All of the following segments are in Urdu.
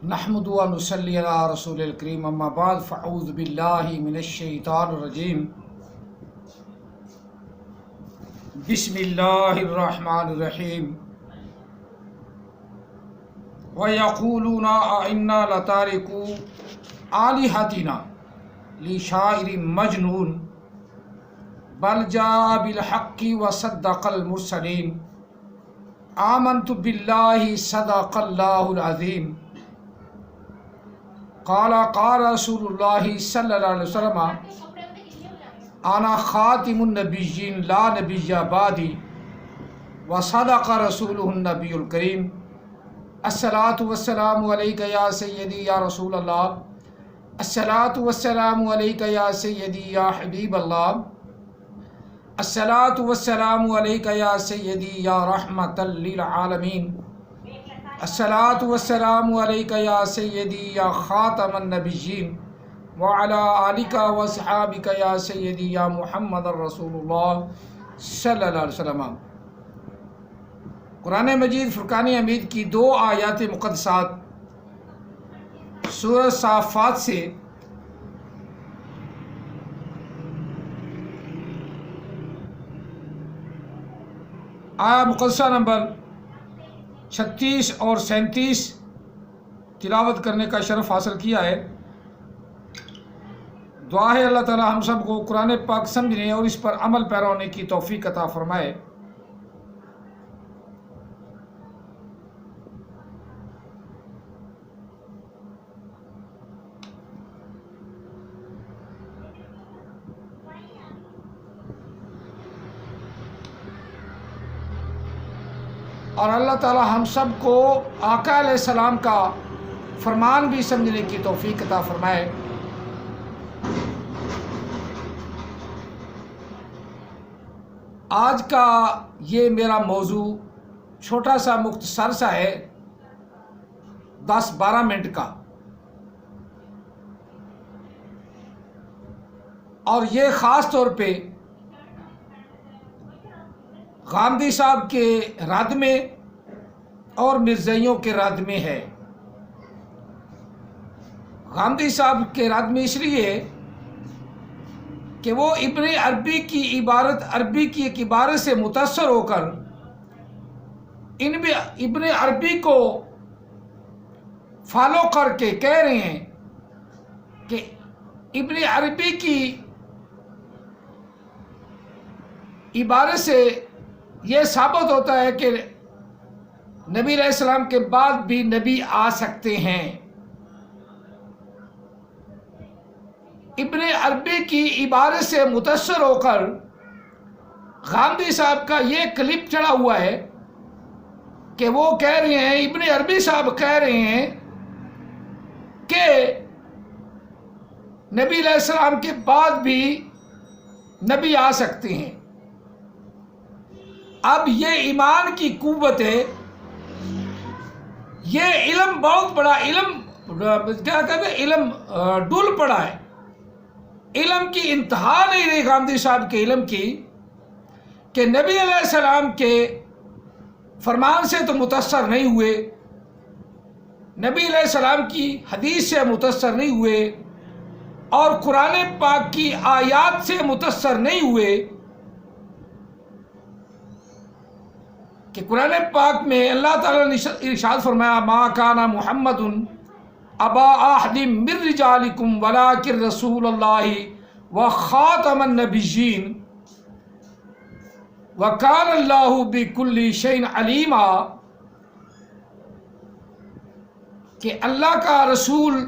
نحمد و نصلی علی رسول الکریم اما بعد فاعوذ باللہ من الشیطان الرجیم بسم اللہ الرحمن الرحیم وَيَقُولُونَ أَإِنَّا لَتَارِكُو آلِهَتِنَا لِشَاعِرٍ مَجْنُونٍ بل جاء بالحق وصدق المرسلین آمنت باللہ صدق اللہ العظیم قال رسول اللہ صلی اللہ علیہ وسلم انا خاتم النبیین لا نبی بعدی وصدق رسولہ النبی الکریم الصلاۃ والسلام علیک یا سیدی یا رسول اللہ الصلاۃ والسلام علیک یا سیدی یا حبیب اللہ الصلاۃ والسلام علیک یا سیدی یا رحمۃ للعالمین الصلاۃ والسلام علیک یا سیدی یا خاتم النبیین وعلی آلک واصحابک یا سیدی یا محمد رسول اللہ صلی اللہ علیہ وسلم۔ قرآن مجید فرقان حمید کی 2 آیات مقدسات سورہ صافات سے آیا مقدسہ نمبر 36 اور 37 تلاوت کرنے کا شرف حاصل کیا ہے۔ دعا ہے اللہ تعالی ہم سب کو قرآن پاک سمجھنے اور اس پر عمل پیرا ہونے کی توفیق عطا فرمائے۔ اور اللہ تعالی ہم سب کو آقا علیہ السلام کا فرمان بھی سمجھنے کی توفیق عطا فرمائے۔ آج کا یہ میرا موضوع چھوٹا سا مختصر سا ہے، 10-12 منٹ کا، اور یہ خاص طور پہ غامدی صاحب کے رد میں اور مرزائیوں کے رد میں ہے۔ غامدی صاحب کے رد میں اس لیے کہ وہ ابن عربی کی عبارت، عربی کی ایک عبارت سے متاثر ہو کر ابن عربی کو فالو کر کے کہہ رہے ہیں کہ ابن عربی کی عبارت سے یہ ثابت ہوتا ہے کہ نبی علیہ السلام کے بعد بھی نبی آ سکتے ہیں۔ ابن عربی کی عبارت سے متاثر ہو کر غامدی صاحب کا یہ کلپ چڑھا ہوا ہے کہ وہ کہہ رہے ہیں، ابن عربی صاحب کہہ رہے ہیں کہ نبی علیہ السلام کے بعد بھی نبی آ سکتے ہیں۔ اب یہ ایمان کی قوت ہے، یہ علم بہت بڑا علم، کیا کہتے ہیں، علم ڈول پڑا ہے، علم کی انتہا نہیں رہی غامدی صاحب کے علم کی، کہ نبی علیہ السلام کے فرمان سے تو متاثر نہیں ہوئے، نبی علیہ السلام کی حدیث سے متاثر نہیں ہوئے، اور قرآن پاک کی آیات سے متاثر نہیں ہوئے، کہ قرآن پاک میں اللہ تعالیٰ نے ارشاد فرمایا ما کان محمد ابا احد من رجالکم ولکن رسول اللہ وخاتم النبیین وکان اللہ بکل شیء علیما، کہ اللہ کا رسول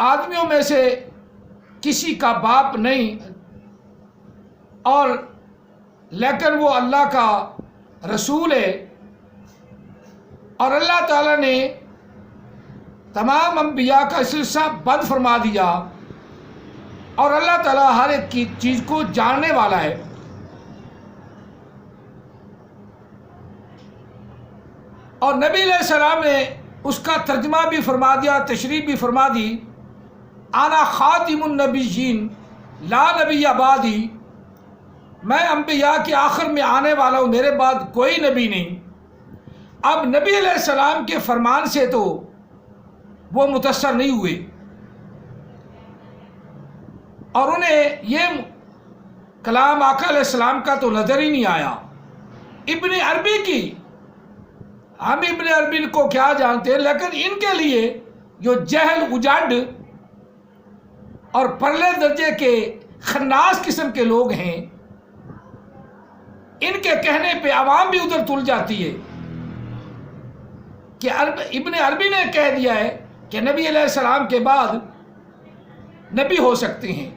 آدمیوں میں سے کسی کا باپ نہیں، اور لیکن وہ اللہ کا رسول ہے، اور اللہ تعالیٰ نے تمام انبیاء کا سلسلہ بند فرما دیا، اور اللہ تعالیٰ ہر ایک کی چیز کو جاننے والا ہے۔ اور نبی علیہ السلام نے اس کا ترجمہ بھی فرما دیا، تشریح بھی فرما دی، انا خاتم النبیین لا نبی بعدی، میں انبیاء کے آخر میں آنے والا ہوں، میرے بعد کوئی نبی نہیں۔ اب نبی علیہ السلام کے فرمان سے تو وہ متاثر نہیں ہوئے اور انہیں یہ کلام آقا علیہ السلام کا تو نظر ہی نہیں آیا۔ ابن عربی کی، ہم ابن عربی کو کیا جانتے ہیں، لیکن ان کے لیے جو جہل اجاڈ اور پرلے درجے کے خناس قسم کے لوگ ہیں، ان کے کہنے پہ عوام بھی ادھر تل جاتی ہے کہ ابن عربی نے کہہ دیا ہے کہ نبی علیہ السلام کے بعد نبی ہو سکتے ہیں۔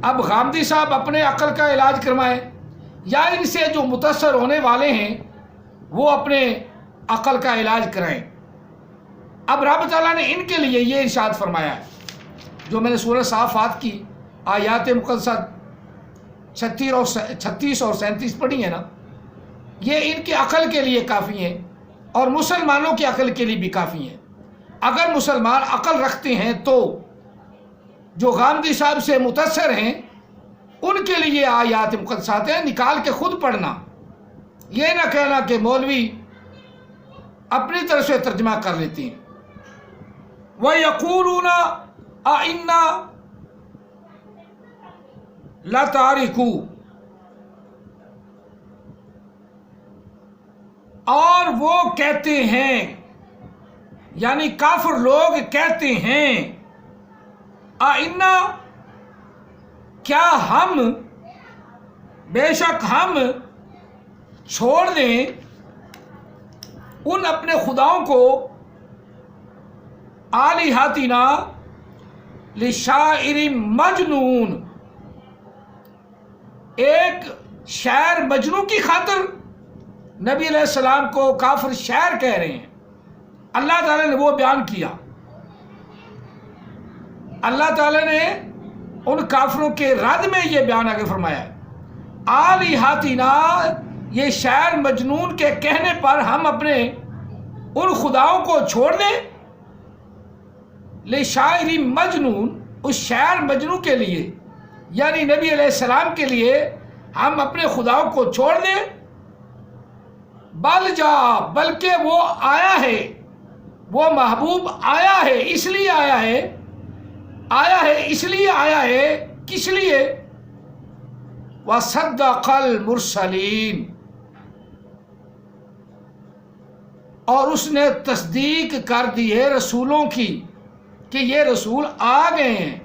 اب غامدی صاحب اپنے عقل کا علاج کروائیں یا ان سے جو متاثر ہونے والے ہیں وہ اپنے عقل کا علاج کرائیں۔ اب رب تعالیٰ نے ان کے لیے یہ ارشاد فرمایا ہے، جو میں نے سورہ صافات کی آیات مقدسہ 36 اور 37 پڑھی ہیں نا، یہ ان کی عقل کے لیے کافی ہیں اور مسلمانوں کی عقل کے لیے بھی کافی ہیں۔ اگر مسلمان عقل رکھتے ہیں تو جو غامدی صاحب سے متاثر ہیں ان کے لیے آیات مقدسات ہیں، نکال کے خود پڑھنا، یہ نہ کہنا کہ مولوی اپنی طرف سے ترجمہ کر لیتے ہیں۔ وَيَقُولُونَ أَإِنَّا لَتَارِكُو، اور وہ کہتے ہیں، یعنی کافر لوگ کہتے ہیں، أَإِنَّا، کیا ہم، بے شک ہم چھوڑ دیں ان اپنے خداؤں کو، آلہتنا لشاعر مجنون، ایک شاعر مجنون کی خاطر نبی علیہ السلام کو کافر شاعر کہہ رہے ہیں۔ اللہ تعالیٰ نے وہ بیان کیا، اللہ تعالیٰ نے ان کافروں کے رد میں یہ بیان آگے فرمایا ہے، آلہتنا، یہ شاعر مجنون کے کہنے پر ہم اپنے ان خداؤں کو چھوڑ دیں، لشاعر مجنون، اس شاعر مجنون کے لیے، یعنی نبی علیہ السلام کے لیے ہم اپنے خداؤں کو چھوڑ دیں، بل جا، بلکہ وہ آیا ہے، وہ محبوب آیا ہے، اس لیے آیا ہے، اس لیے آیا ہے، کس لیے؟ وَصَدَّقَ الْمُرْسَلِينَ، اور اس نے تصدیق کر دی ہے رسولوں کی کہ یہ رسول آ گئے ہیں۔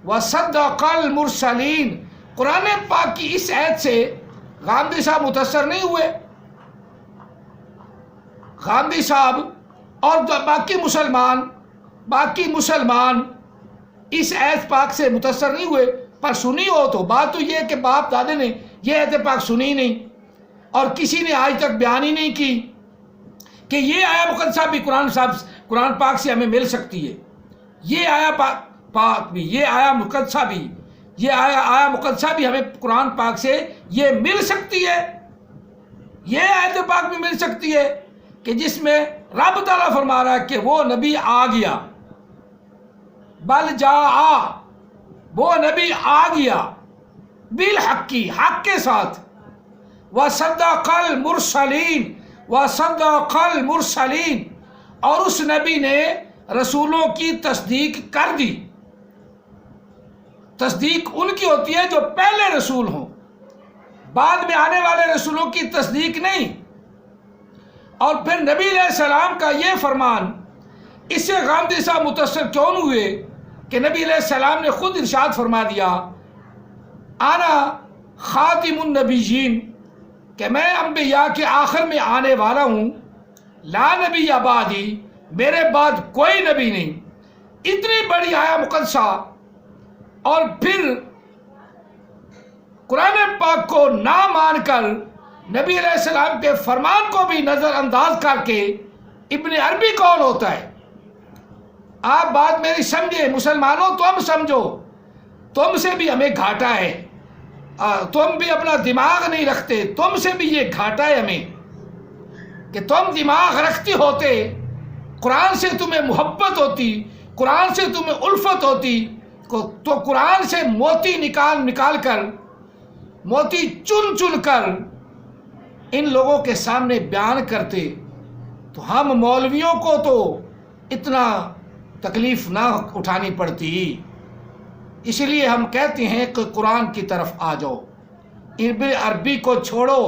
وَصَدَّقَ الْمُرْسَلِينَ، قرآن پاک کی اس آیت سے غامدی صاحب متاثر نہیں ہوئے، غامدی صاحب اور باقی مسلمان اس آیت پاک سے متاثر نہیں ہوئے، پر سنی ہو تو بات تو یہ ہے کہ باپ دادے نے یہ آیت پاک سنی نہیں اور کسی نے آج تک بیان ہی نہیں کی کہ یہ آیا مقدسہ بھی قرآن پاک سے ہمیں مل سکتی ہے، یہ آیا پاک بھی، یہ آیا مقدسہ بھی، یہ آیا مقدسہ بھی ہمیں قرآن پاک سے یہ مل سکتی ہے، یہ آیت پاک بھی مل سکتی ہے کہ جس میں رب تعالیٰ فرما رہا ہے کہ وہ نبی آ گیا، بل جا، وہ نبی آ گیا، بالحق، حق کے ساتھ، وصدق المرسلین، وصدق المرسلین، اور اس نبی نے رسولوں کی تصدیق کر دی۔ تصدیق ان کی ہوتی ہے جو پہلے رسول ہوں، بعد میں آنے والے رسولوں کی تصدیق نہیں۔ اور پھر نبی علیہ السلام کا یہ فرمان، اس سے غامدی صاحب متاثر کیوں ہوئے کہ نبی علیہ السلام نے خود ارشاد فرما دیا، انا خاتم النبیین، کہ میں انبیاء کے آخر میں آنے والا ہوں، لا نبی بعدی، میرے بعد کوئی نبی نہیں۔ اتنی بڑی آیا مقدسہ، اور پھر قرآن پاک کو نہ مان کر نبی علیہ السلام کے فرمان کو بھی نظر انداز کر کے ابن عربی کون ہوتا ہے؟ آپ بات میری سمجھے مسلمانوں، تم سمجھو، تم سے بھی ہمیں گھاٹا ہے، تم بھی اپنا دماغ نہیں رکھتے، تم سے بھی یہ گھاٹا ہے ہمیں کہ تم دماغ رکھتے ہوتے، قرآن سے تمہیں محبت ہوتی، قرآن سے تمہیں الفت ہوتی تو قرآن سے موتی نکال کر، موتی چن کر ان لوگوں کے سامنے بیان کرتے، تو ہم مولویوں کو تو اتنا تکلیف نہ اٹھانی پڑتی، اس لیے ہم کہتے ہیں کہ قرآن کی طرف آ جاؤ، ابن عربی کو چھوڑو۔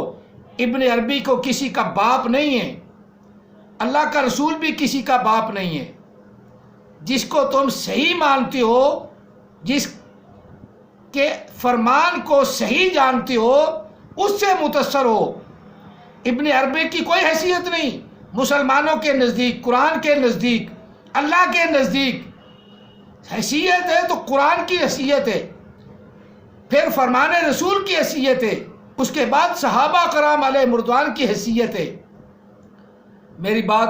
ابن عربی کو کسی کا باپ نہیں ہے، اللہ کا رسول بھی کسی کا باپ نہیں ہے۔ جس کو تم صحیح مانتے ہو، جس کے فرمان کو صحیح جانتے ہو، اس سے متاثر ہو۔ ابن عربی کی کوئی حیثیت نہیں مسلمانوں کے نزدیک، قرآن کے نزدیک، اللہ کے نزدیک۔ حیثیت ہے تو قرآن کی حیثیت ہے، پھر فرمان رسول کی حیثیت ہے، اس کے بعد صحابہ کرام علیہ مردوان کی حیثیت ہے۔ میری بات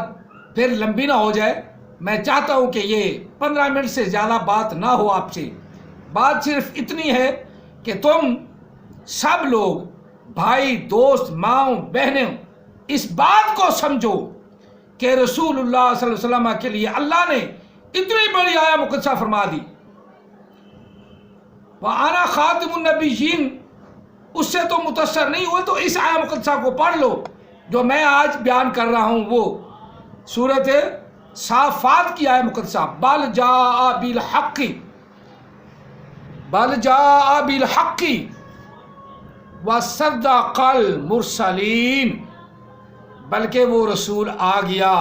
پھر لمبی نہ ہو جائے، میں چاہتا ہوں کہ یہ 15 منٹ سے زیادہ بات نہ ہو آپ سے۔ بات صرف اتنی ہے کہ تم سب لوگ بھائی، دوست، ماؤں، بہنیں، اس بات کو سمجھو کہ رسول اللہ صلی اللہ علیہ وسلم کے لیے اللہ نے اتنی بڑی آیہ مقدسہ فرما دی، وَأَنَا خَاتِمُ النَّبِيِّينَ۔ اس سے تو متاثر نہیں ہوئے تو اس آیہ مقدسہ کو پڑھ لو جو میں آج بیان کر رہا ہوں، وہ سورۃ صافات کی آیہ مقدسہ، بَلْ جَاءَ بِالْحَقِّ بَلْ جَاءَ بِالْحَقِّ وَصَدَّقَ الْمُرْسَلِينَ۔ بلکہ وہ رسول آ گیا،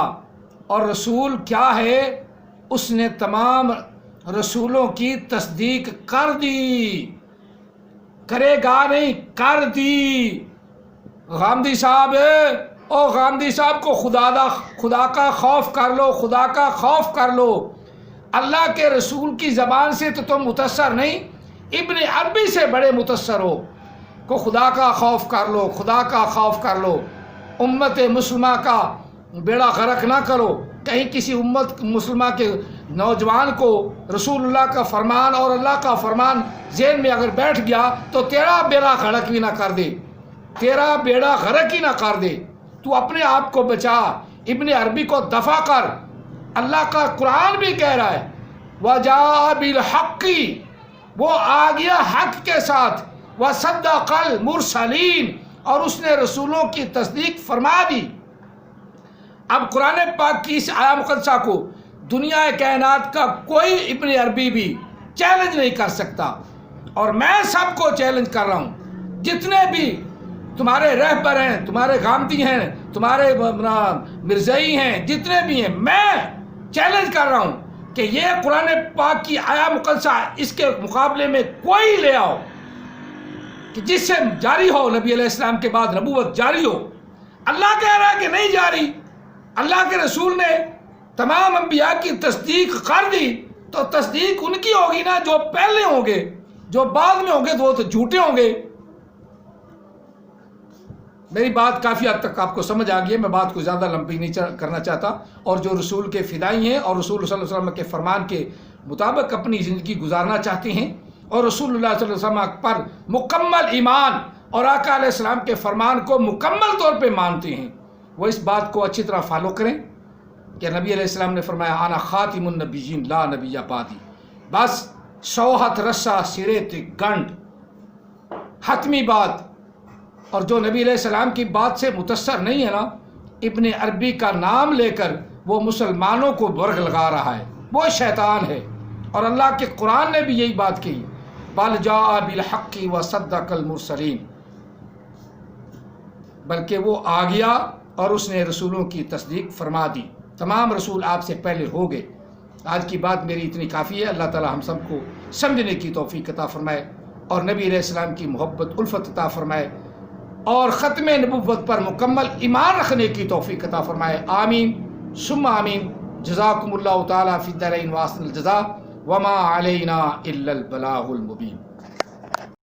اور رسول کیا ہے؟ اس نے تمام رسولوں کی تصدیق کر دی، کرے گا نہیں، کر دی۔ غامدی صاحب، او غامدی صاحب کو خدا کا خوف کر لو، خدا کا خوف کر لو۔ اللہ کے رسول کی زبان سے تو تم متاثر نہیں، ابن عربی سے بڑے متاثر ہو کو خدا کا خوف کر لو، خدا کا خوف کر لو۔ امت مسلمہ کا بیڑا غرق نہ کرو، کہیں کسی امت مسلمہ کے نوجوان کو رسول اللہ کا فرمان اور اللہ کا فرمان ذہن میں اگر بیٹھ گیا تو تیرا بیڑا غرق بھی نہ کر دے، تیرا بیڑا غرق ہی نہ کر دے۔ تو اپنے آپ کو بچا، ابن عربی کو دفع کر۔ اللہ کا قرآن بھی کہہ رہا ہے وَجَاءَ بِالْحَقِّ، وہ آ گیا حق کے ساتھ، وَصَدَّقَ الْمُرْسَلِينَ، اور اس نے رسولوں کی تصدیق فرما دی۔ اب قرآن پاک کی اس آیہ مقدسہ کو دنیا کائنات کا کوئی ابن عربی بھی چیلنج نہیں کر سکتا، اور میں سب کو چیلنج کر رہا ہوں، جتنے بھی تمہارے رہبر ہیں، تمہارے غامدی ہیں، تمہارے مرزائی ہیں، جتنے بھی ہیں، میں چیلنج کر رہا ہوں کہ یہ قرآن پاک کی آیہ مقدسہ اس کے مقابلے میں کوئی لے آؤ کہ جس سے جاری ہو، نبی علیہ السلام کے بعد نبوت جاری ہو۔ اللہ کہہ رہا ہے کہ نہیں جاری، اللہ کے رسول نے تمام انبیاء کی تصدیق کر دی، تو تصدیق ان کی ہوگی نا جو پہلے ہوں گے، جو بعد میں ہوں گے تو وہ تو جھوٹے ہوں گے۔ میری بات کافی حد تک آپ کو سمجھ آ گئی ہے، میں بات کو زیادہ لمبی نہیں کرنا چاہتا، اور جو رسول کے فدائی ہیں اور رسول صلی اللہ علیہ وسلم کے فرمان کے مطابق اپنی زندگی گزارنا چاہتے ہیں اور رسول اللہ صلی اللہ علیہ وسلم پر مکمل ایمان اور آقا علیہ السلام کے فرمان کو مکمل طور پہ مانتے ہیں، وہ اس بات کو اچھی طرح فالو کریں کہ نبی علیہ السلام نے فرمایا انا خاتم النبیین لا نبی بعدی، بس 100 ہاتھ رسہ سرے تک گنڈ، حتمی بات۔ اور جو نبی علیہ السلام کی بات سے متاثر نہیں ہے نا، ابن عربی کا نام لے کر وہ مسلمانوں کو برگ لگا رہا ہے، وہ شیطان ہے۔ اور اللہ کے قرآن نے بھی یہی بات کی، بل جاء بالحق وصدق المرسلین، بلکہ وہ آ گیا اور اس نے رسولوں کی تصدیق فرما دی، تمام رسول آپ سے پہلے ہو گئے۔ آج کی بات میری اتنی کافی ہے، اللہ تعالی ہم سب کو سمجھنے کی توفیق عطا فرمائے، اور نبی علیہ السلام کی محبت الفت عطا فرمائے، اور ختم نبوت پر مکمل ایمان رکھنے کی توفیق عطا فرمائے۔ آمین ثم آمین۔ جزاکم اللہ تعالی فی الدارین واحسن الجزاء، وما علینا الا البلاغ المبین۔